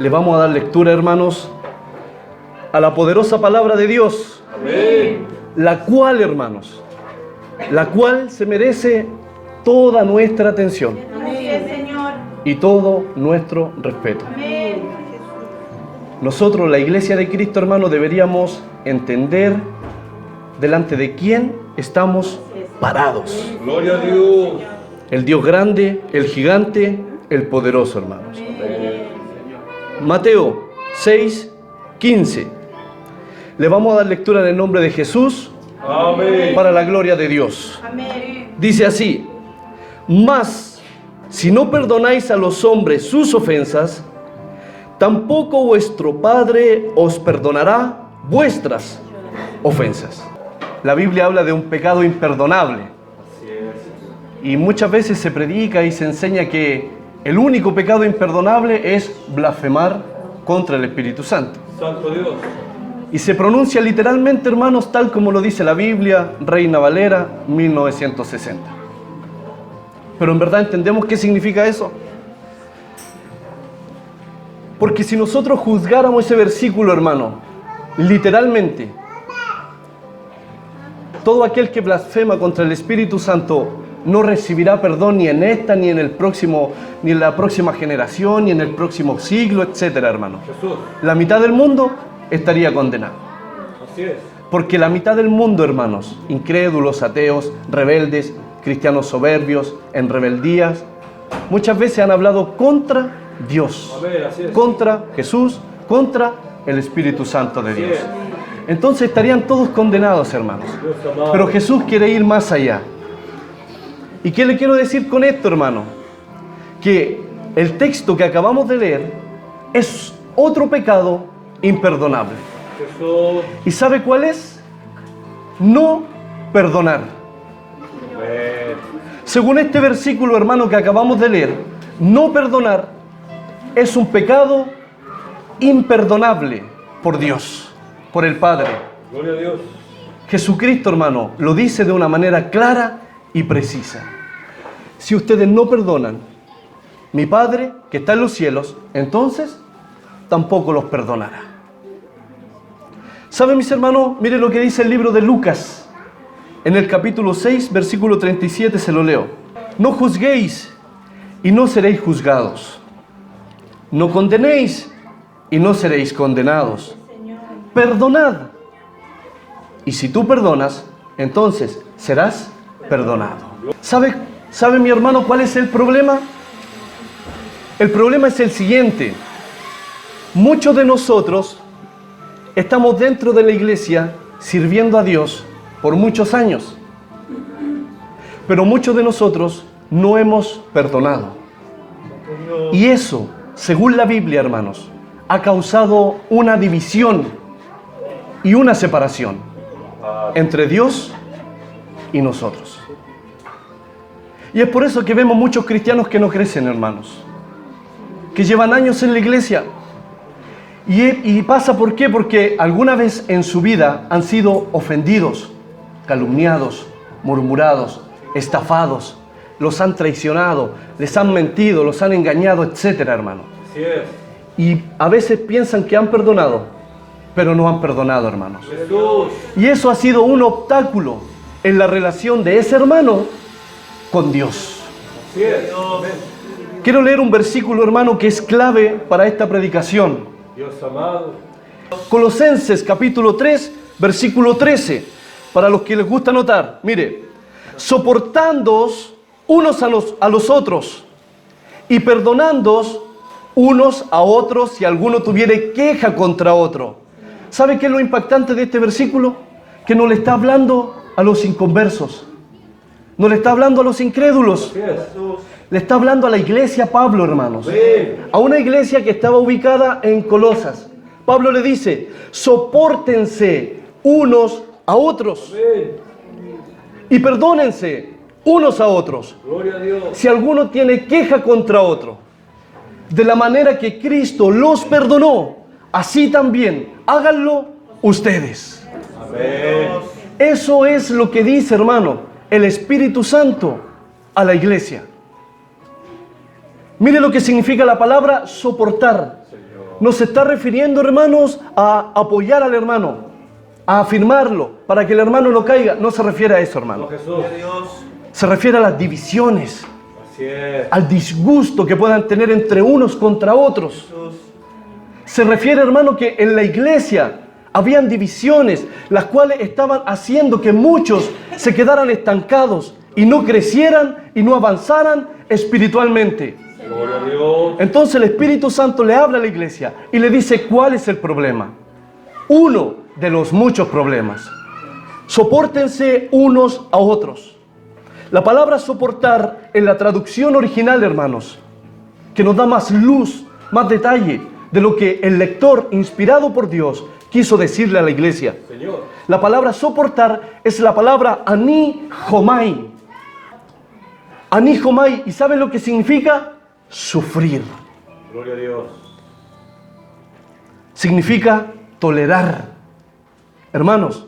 le vamos a dar lectura, hermanos, a la poderosa palabra de Dios. Amén. La cual, hermanos, la cual se merece toda nuestra atención. Amén, Señor. Y todo nuestro respeto. Amén. Nosotros, la Iglesia de Cristo, hermanos, deberíamos entender delante de quién estamos parados. Gloria a Dios. El Dios grande, el gigante, el poderoso, hermanos. Mateo 6:15. Le vamos a dar lectura en el nombre de Jesús Amén. para la gloria de Dios. Amén. Dice así: mas si no perdonáis a los hombres sus ofensas, tampoco vuestro Padre os perdonará vuestras ofensas. La Biblia habla de un pecado imperdonable. Y muchas veces se predica y se enseña que el único pecado imperdonable es blasfemar contra el Espíritu Santo. Santo Dios. Y se pronuncia literalmente, hermanos, tal como lo dice la Biblia, Reina Valera, 1960. Pero en verdad entendemos qué significa eso. Porque si nosotros juzgáramos ese versículo, hermano, literalmente, todo aquel que blasfema contra el Espíritu Santo no recibirá perdón ni en esta, ni en el próximo, ni en la próxima generación, ni en el próximo siglo, etcétera, hermano. Jesús. La mitad del mundo estaría condenado. Así es. Porque la mitad del mundo, hermanos, incrédulos, ateos, rebeldes, cristianos soberbios, en rebeldías, muchas veces han hablado contra Dios, Amén. Así es. contra Jesús, contra el Espíritu Santo de Así Dios. es. Entonces estarían todos condenados, hermanos. Dios amado. Pero Jesús quiere ir más allá. ¿Y qué le quiero decir con esto, hermano? Que el texto que acabamos de leer es otro pecado imperdonable. Jesús. ¿Y sabe cuál es? No perdonar. Amén. Según este versículo, hermano, que acabamos de leer, no perdonar es un pecado imperdonable por Dios, por el Padre. Gloria a Dios. Jesucristo, hermano, lo dice de una manera clara y precisa. Si ustedes no perdonan, mi Padre, que está en los cielos, entonces tampoco los perdonará. ¿Saben, mis hermanos? Mire lo que dice el libro de Lucas. En el capítulo 6, versículo 37, se lo leo. No juzguéis y no seréis juzgados. No condenéis y no seréis condenados. Perdonad. Y si tú perdonas, entonces serás perdonado. ¿Sabe mi hermano cuál es el problema? El problema es el siguiente. Muchos de nosotros estamos dentro de la iglesia sirviendo a Dios por muchos años. Pero muchos de nosotros no hemos perdonado. Y eso, según la Biblia, hermanos, ha causado una división y una separación entre Dios y nosotros. Y es por eso que vemos muchos cristianos que no crecen, hermanos, que llevan años en la iglesia. Y pasa ¿por qué? Porque alguna vez en su vida han sido ofendidos, calumniados, murmurados, estafados, los han traicionado, les han mentido, los han engañado, etcétera, hermano. Así es. Y a veces piensan que han perdonado, pero no han perdonado, hermanos. Jesús. Y eso ha sido un obstáculo en la relación de ese hermano con Dios. Así es. Amén. Quiero leer un versículo, hermano, que es clave para esta predicación. Dios amado. Colosenses capítulo 3, versículo 13. Para los que les gusta anotar, mire. Soportándoos unos a los otros y perdonándoos unos a otros si alguno tuviere queja contra otro. ¿Sabe qué es lo impactante de este versículo? Que no le está hablando a los inconversos. No le está hablando a los incrédulos. Así es. Le está hablando a la iglesia Pablo, hermanos. Amén. A una iglesia que estaba ubicada en Colosas. Pablo le dice, sopórtense unos a otros Amén. y perdónense unos a otros. Gloria a Dios. Si alguno tiene queja contra otro, de la manera que Cristo los perdonó, así también háganlo ustedes. Amén. Eso es lo que dice, hermano, el Espíritu Santo a la iglesia. Mire lo que significa la palabra soportar. no se está refiriendo, hermanos, a apoyar al hermano, a afirmarlo, para que el hermano no caiga. No se refiere a eso, hermano. No, Jesús. Se refiere a las divisiones, Así es. al disgusto que puedan tener entre unos contra otros. Se refiere, hermano, que en la iglesia habían divisiones, las cuales estaban haciendo que muchos se quedaran estancados y no crecieran y no avanzaran espiritualmente. Gloria a Dios. Entonces el Espíritu Santo le habla a la iglesia y le dice cuál es el problema. Uno de los muchos problemas. Sopórtense unos a otros. La palabra soportar en la traducción original, hermanos, que nos da más luz, más detalle de lo que el lector, inspirado por Dios, quiso decirle a la iglesia. Señor. La palabra soportar es la palabra anihomai. Anihomai, ¿y sabe lo que significa? Sufrir. Gloria a Dios. Significa tolerar. Hermanos,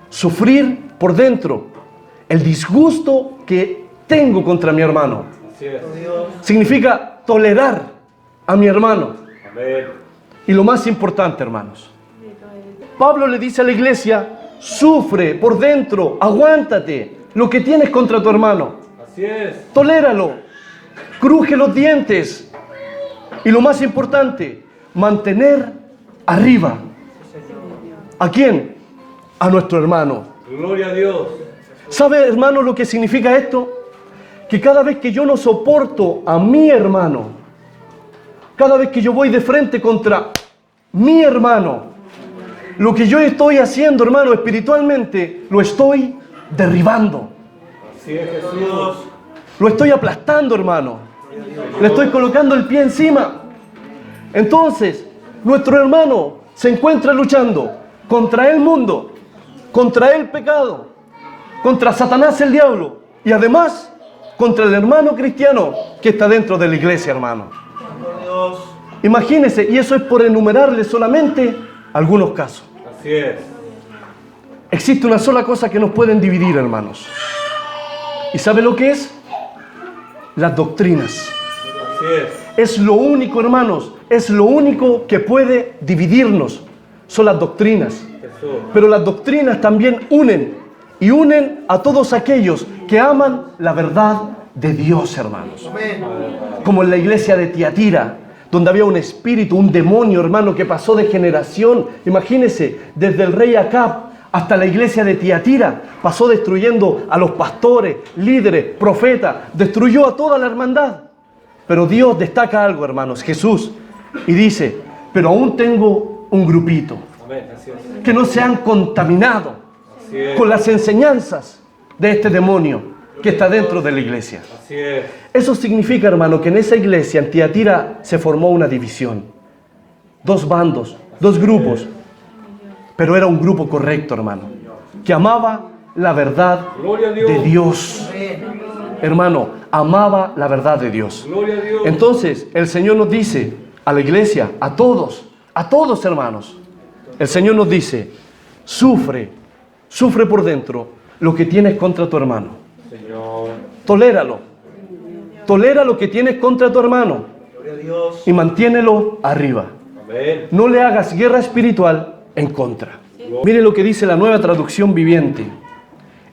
sufrir por dentro el disgusto que tengo contra mi hermano. Así es. Significa tolerar a mi hermano. Amén. Y lo más importante, hermanos, Pablo le dice a la iglesia, sufre por dentro, aguántate lo que tienes contra tu hermano. Así es. Toléralo, cruje los dientes. Y lo más importante, mantener arriba. ¿A quién? A nuestro hermano. Gloria a Dios. ¿Sabe, hermano, lo que significa esto? Que cada vez que yo no soporto a mi hermano, cada vez que yo voy de frente contra mi hermano, lo que yo estoy haciendo, hermano, espiritualmente, lo estoy derribando. Así es, Jesús. Lo estoy aplastando, hermano. Le estoy colocando el pie encima. Entonces, nuestro hermano se encuentra luchando contra el mundo, contra el pecado, contra Satanás el diablo y además contra el hermano cristiano que está dentro de la iglesia, hermano. Imagínense, y eso es por enumerarle solamente algunos casos. Así es. Existe una sola cosa que nos pueden dividir, hermanos. ¿Y sabe lo que es? Las doctrinas. Así es. Es lo único, hermanos, es lo único que puede dividirnos. Son las doctrinas. Jesús. Pero las doctrinas también unen. Y unen a todos aquellos que aman la verdad de Dios, hermanos. Como en la iglesia de Tiatira, donde había un espíritu, un demonio, hermano, que pasó de generación. Imagínense, desde el rey Acab hasta la iglesia de Tiatira, pasó destruyendo a los pastores, líderes, profetas, destruyó a toda la hermandad. Pero Dios destaca algo, hermanos, Jesús, y dice, pero aún tengo un grupito Amén. Así es. que no se han contaminado Así es. con las enseñanzas de este demonio que está dentro de la iglesia. Así es. Eso significa, hermano, que en esa iglesia, en Tiatira, se formó una división. Dos bandos, dos grupos. Pero era un grupo correcto, hermano, que amaba la verdad Gloria a Dios. de Dios. Hermano, amaba la verdad de Dios. Gloria a Dios. Entonces, el Señor nos dice a la iglesia, a todos, hermanos. El Señor nos dice, sufre por dentro lo que tienes contra tu hermano. Señor. Toléralo. Tolera lo que tienes contra tu hermano y mantiénelo arriba. Amén. No le hagas guerra espiritual en contra. Mire lo que dice la Nueva Traducción Viviente.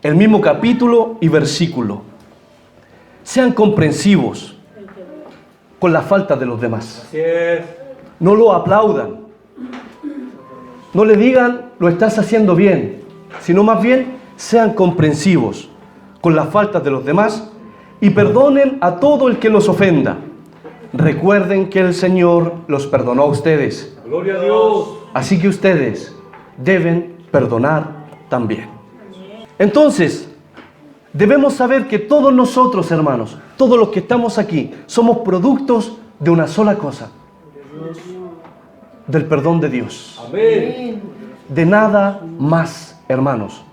El mismo capítulo y versículo. Sean comprensivos con la falta de los demás. Así es. No lo aplaudan. No le digan, lo estás haciendo bien, sino más bien sean comprensivos con las faltas de los demás y perdonen a todo el que los ofenda. Recuerden que el Señor los perdonó a ustedes, Gloria a Dios. así que ustedes deben perdonar también. Entonces, debemos saber que todos nosotros, hermanos, todos los que estamos aquí, somos productos de una sola cosa: del perdón de Dios. Amén. De nada más, hermanos.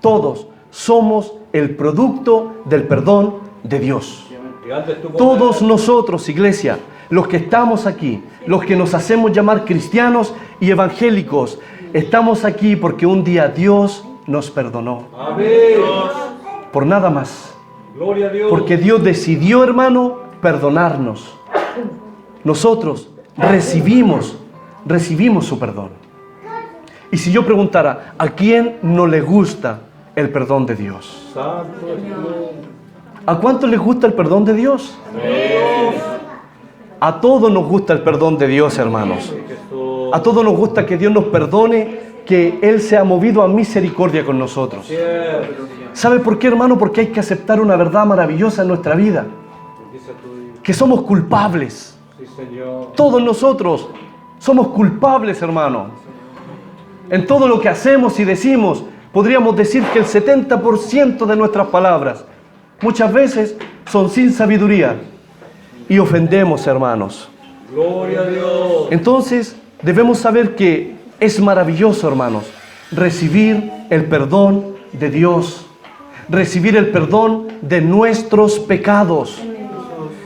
Todos somos el producto del perdón de Dios. Y antes tú Todos nosotros, iglesia, los que estamos aquí, los que nos hacemos llamar cristianos y evangélicos, estamos aquí porque un día Dios nos perdonó. Amén. Por nada más. Gloria a Dios. Porque Dios decidió, hermano, perdonarnos. Nosotros recibimos recibimos su perdón. Y si yo preguntara, ¿a quién no le gusta el perdón de Dios? Santo es tu nombre. ¿A cuánto les gusta el perdón de Dios? A todos nos gusta el perdón de Dios, hermanos. Jesús. A todos nos gusta que Dios nos perdone, que Él se ha movido a misericordia con nosotros. Cierto. ¿Sabe por qué, hermano? Porque hay que aceptar una verdad maravillosa en nuestra vida. Dice tu Que somos culpables. Sí, Señor. Todos nosotros somos culpables, hermano. En todo lo que hacemos y decimos, podríamos decir que el 70% de nuestras palabras muchas veces son sin sabiduría y ofendemos, hermanos. Gloria a Dios. Entonces, debemos saber que es maravilloso, hermanos, recibir el perdón de Dios, recibir el perdón de nuestros pecados.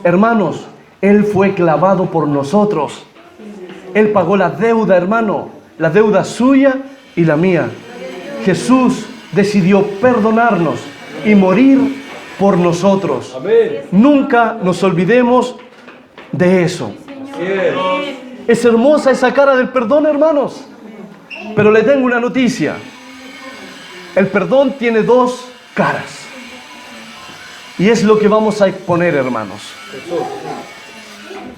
Hermanos, Él fue clavado por nosotros. Él pagó la deuda, hermano, la deuda suya y la mía. Jesús decidió perdonarnos y morir por nosotros. Amén. Nunca nos olvidemos de eso. Así es. Es hermosa esa cara del perdón, hermanos. Pero le tengo una noticia. El perdón tiene dos caras. Y es lo que vamos a exponer, hermanos. Jesús.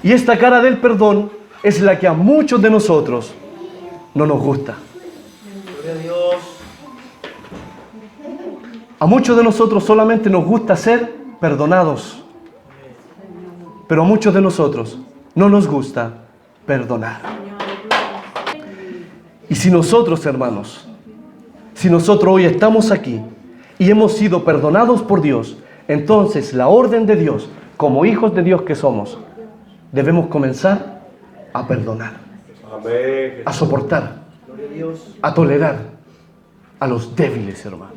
Y esta cara del perdón es la que a muchos de nosotros no nos gusta. A muchos de nosotros solamente nos gusta ser perdonados. Pero a muchos de nosotros no nos gusta perdonar. Y si nosotros, hermanos, si nosotros hoy estamos aquí y hemos sido perdonados por Dios, entonces la orden de Dios, como hijos de Dios que somos, debemos comenzar a perdonar, Amén. a soportar, a tolerar a los débiles, hermanos.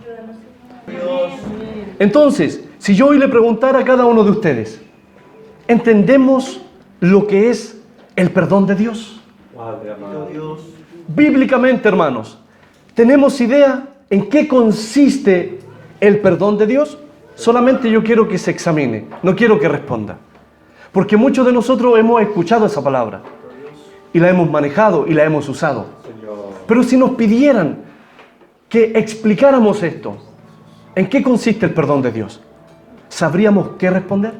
Entonces, si yo hoy le preguntara a cada uno de ustedes, ¿entendemos lo que es el perdón de Dios? Padre amado. Bíblicamente, hermanos, ¿tenemos idea en qué consiste el perdón de Dios? Solamente yo quiero que se examine, no quiero que responda. Porque muchos de nosotros hemos escuchado esa palabra y la hemos manejado y la hemos usado. Señor. Pero si nos pidieran que explicáramos esto, ¿en qué consiste el perdón de Dios? ¿Sabríamos qué responder?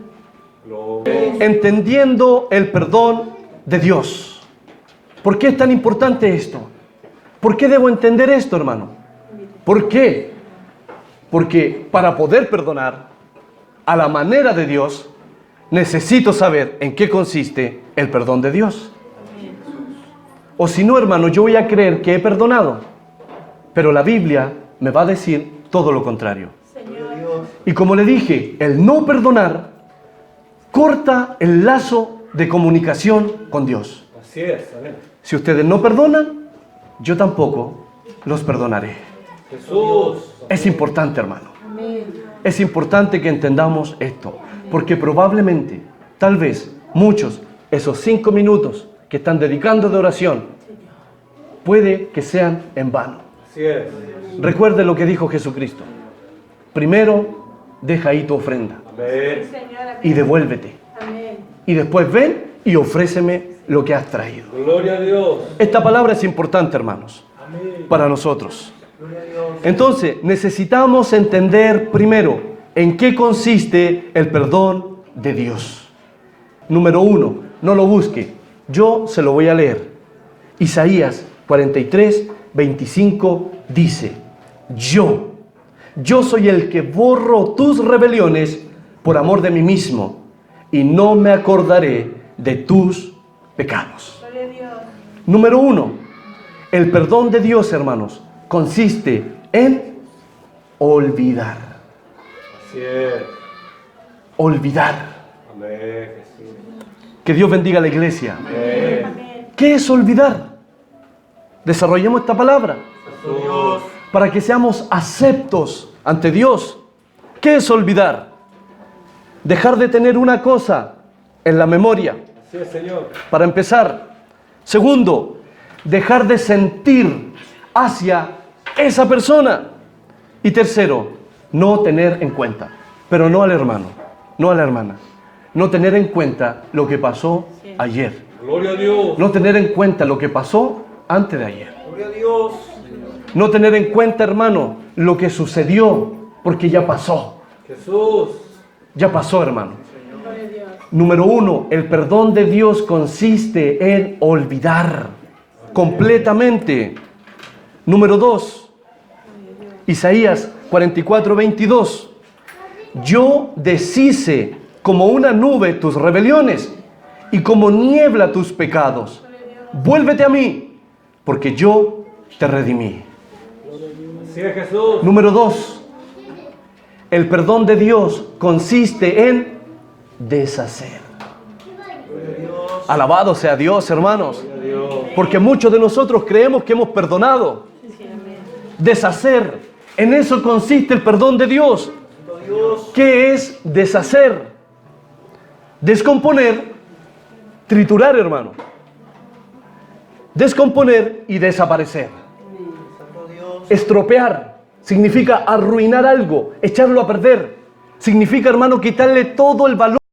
Gloria. Entendiendo el perdón de Dios. ¿Por qué es tan importante esto? ¿Por qué debo entender esto, hermano? ¿Por qué? Porque para poder perdonar a la manera de Dios, necesito saber en qué consiste el perdón de Dios. O si no, hermano, yo voy a creer que he perdonado, pero la Biblia me va a decir todo lo contrario. Y como le dije, el no perdonar corta el lazo de comunicación con Dios. Así es. Amén. Si ustedes no perdonan, yo tampoco los perdonaré. Jesús. Es importante, hermano. Es importante que entendamos esto, porque probablemente, tal vez, muchos, esos 5 minutos que están dedicando de oración, puede que sean en vano. Así es. Recuerde lo que dijo Jesucristo. Primero, deja ahí tu ofrenda Amén. y devuélvete. Y después ven y ofréceme lo que has traído. Gloria a Dios. Esta palabra es importante, hermanos, Amén. para nosotros. Entonces, necesitamos entender primero en qué consiste el perdón de Dios. Número 1, no lo busque. Yo se lo voy a leer. Isaías 43, 25 dice: Yo soy el que borro tus rebeliones por amor de mí mismo, y no me acordaré de tus pecados. Número 1, el perdón de Dios, hermanos, consiste en olvidar. Así es. Olvidar. Amén. Jesús. Que Dios bendiga a la iglesia. Amén. ¿Qué es olvidar? Desarrollemos esta palabra Jesús. para que seamos aceptos ante Dios. ¿Qué es olvidar? Dejar de tener una cosa en la memoria, Así es, Señor. para empezar. Segundo, dejar de sentir hacia esa persona. Y tercero, no tener en cuenta, pero no al hermano, no a la hermana, no tener en cuenta lo que pasó ayer, Gloria a Dios. No tener en cuenta lo que pasó antes de ayer. Gloria a Dios. No tener en cuenta, hermano, lo que sucedió, porque ya pasó. Jesús. Ya pasó, hermano. Número 1, el perdón de Dios consiste en olvidar completamente. Número 2, Isaías 44:22. Yo deshice como una nube tus rebeliones y como niebla tus pecados. Vuélvete a mí, porque yo te redimí. Así es, Jesús. Número 2, el perdón de Dios consiste en deshacer. Alabado sea Dios, hermanos. Porque muchos de nosotros creemos que hemos perdonado. Deshacer. En eso consiste el perdón de Dios. ¿Qué es deshacer? Descomponer, triturar, hermano. Descomponer y desaparecer. Estropear significa arruinar algo, echarlo a perder. Significa, hermano, quitarle todo el valor